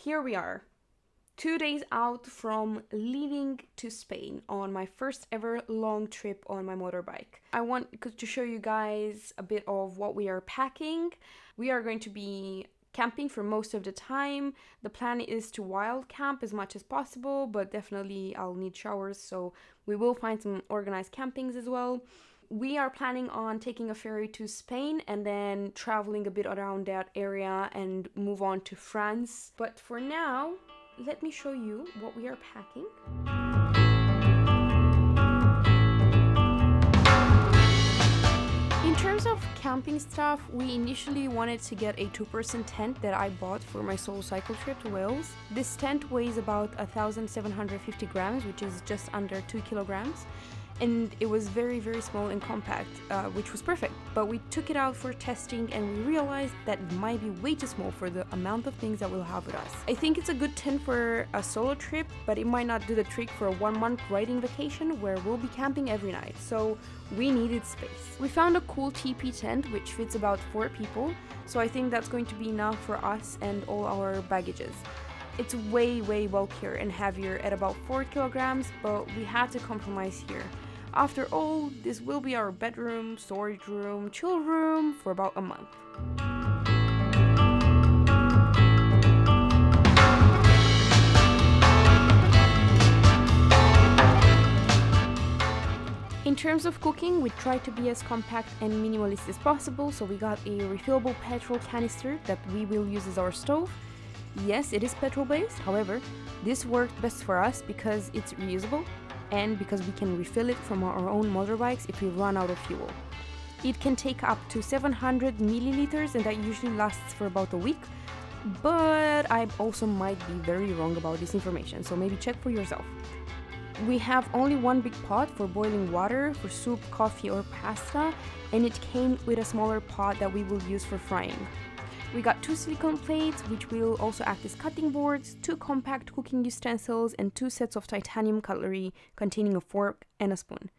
here we are, 2 days out from leaving to Spain on my first ever long trip on my motorbike. I want to show you guys a bit of what we are packing. We are going to be camping for most of the time. The plan is to wild camp as much as possible, but definitely I'll need showers, so we will find some organized campings as well. We are planning on taking a ferry to Spain and then traveling a bit around that area and move on to France. But for now, let me show you what we are packing. In terms of camping stuff, we initially wanted to get a 2-person tent that I bought for my solo cycle trip to Wales. This tent weighs about 1,750 grams, which is just under 2 kilograms. And it was very, very small and compact, which was perfect. But we took it out for testing and we realized that it might be way too small for the amount of things that we'll have with us. I think it's a good tent for a solo trip, but it might not do the trick for a 1-month riding vacation where we'll be camping every night. So we needed space. We found a cool teepee tent which fits about 4 people. So I think that's going to be enough for us and all our baggages. It's way, way bulkier and heavier at about 4 kilograms, but we had to compromise here. After all, this will be our bedroom, storage room, chill room for about a month. In terms of cooking, we tried to be as compact and minimalist as possible, so we got a refillable petrol canister that we will use as our stove. Yes, it is petrol-based, however, this worked best for us because it's reusable and because we can refill it from our own motorbikes if we run out of fuel. It can take up to 700 milliliters and that usually lasts for about a week, but I also might be very wrong about this information, so maybe check for yourself. We have only one big pot for boiling water, for soup, coffee or pasta, and it came with a smaller pot that we will use for frying. We got 2 silicone plates, which will also act as cutting boards, 2 compact cooking utensils, and 2 sets of titanium cutlery containing a fork and a spoon.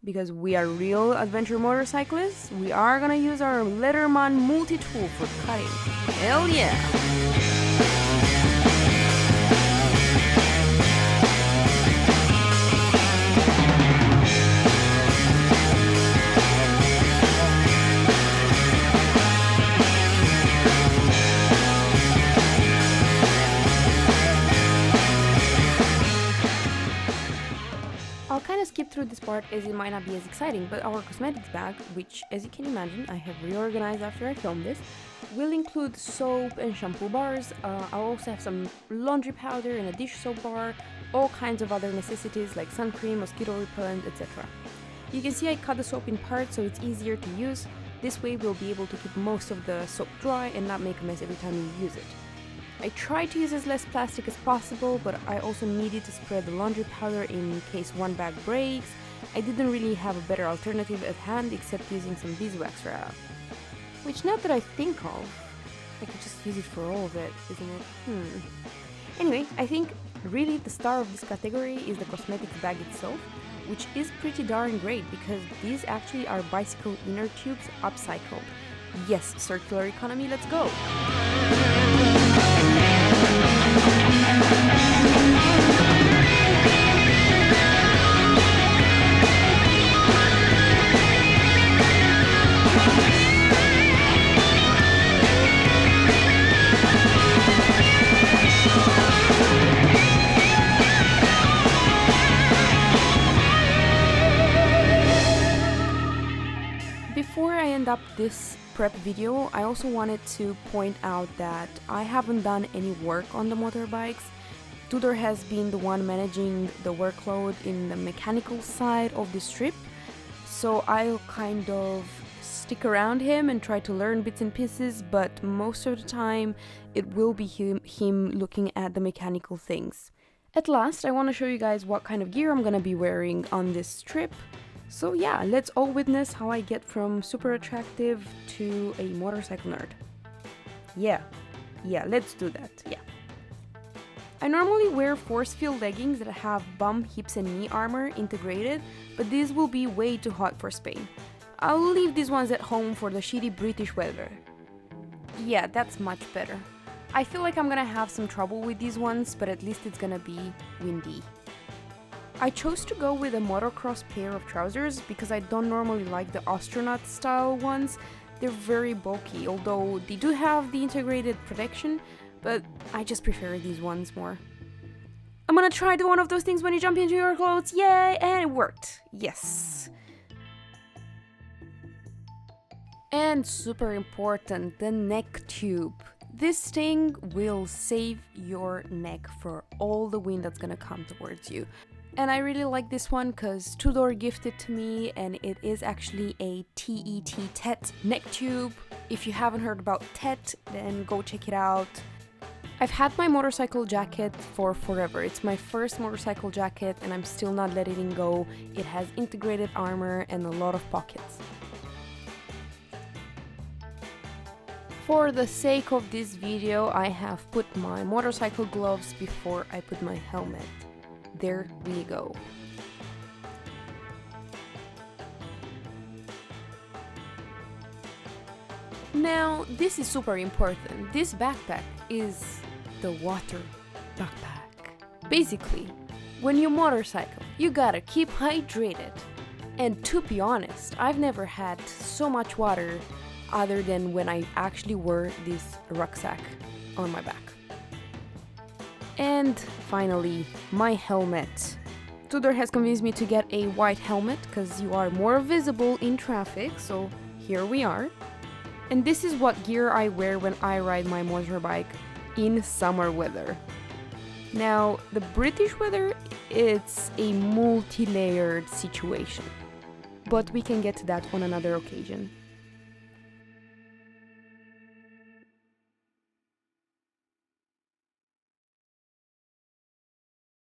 Because we are real adventure motorcyclists, we are gonna use our Letterman multi-tool for cutting. Hell yeah! I'll kind of skip through this part as it might not be as exciting, but our cosmetics bag, which as you can imagine I have reorganized after I filmed this, will include soap and shampoo bars. I'll also have some laundry powder and a dish soap bar, all kinds of other necessities like sun cream, mosquito repellent, etc. You can see I cut the soap in parts so it's easier to use. This way we'll be able to keep most of the soap dry and not make a mess every time you use it. I tried to use as less plastic as possible, but I also needed to spread the laundry powder in case one bag breaks. I didn't really have a better alternative at hand except using some beeswax wrap. Which, now that I think of, I could just use it for all of it, isn't it? Anyway, I think really the star of this category is the cosmetics bag itself, which is pretty darn great because these actually are bicycle inner tubes upcycled. Yes, circular economy, let's go! Before I end up this prep video, I also wanted to point out that I haven't done any work on the motorbikes. Tudor has been the one managing the workload in the mechanical side of this trip, so I'll kind of stick around him and try to learn bits and pieces, but most of the time it will be him looking at the mechanical things. At last, I want to show you guys what kind of gear I'm gonna be wearing on this trip. So yeah, let's all witness how I get from super attractive to a motorcycle nerd. Yeah, let's do that, yeah. I normally wear force field leggings that have bum, hips and knee armor integrated, but these will be way too hot for Spain. I'll leave these ones at home for the shitty British weather. Yeah, that's much better. I feel like I'm gonna have some trouble with these ones, but at least it's gonna be windy. I chose to go with a motocross pair of trousers because I don't normally like the astronaut style ones. They're very bulky, although they do have the integrated protection, but I just prefer these ones more. I'm gonna try one of those things when you jump into your clothes, yay, and it worked, yes. And super important, the neck tube. This thing will save your neck for all the wind that's gonna come towards you. And I really like this one because Tudor gifted to me, and it is actually a TET neck tube. If you haven't heard about TET, then go check it out. I've had my motorcycle jacket for forever. It's my first motorcycle jacket and I'm still not letting it go. It has integrated armor and a lot of pockets. For the sake of this video, I have put my motorcycle gloves before I put my helmet. There we go. Now, this is super important. This backpack is the water backpack. Basically, when you motorcycle, you gotta keep hydrated. And to be honest, I've never had so much water other than when I actually wore this rucksack on my back. And finally, my helmet. Tudor has convinced me to get a white helmet because you are more visible in traffic, so here we are. And this is what gear I wear when I ride my motorbike in summer weather. Now, the British weather, it's a multi-layered situation, but we can get to that on another occasion.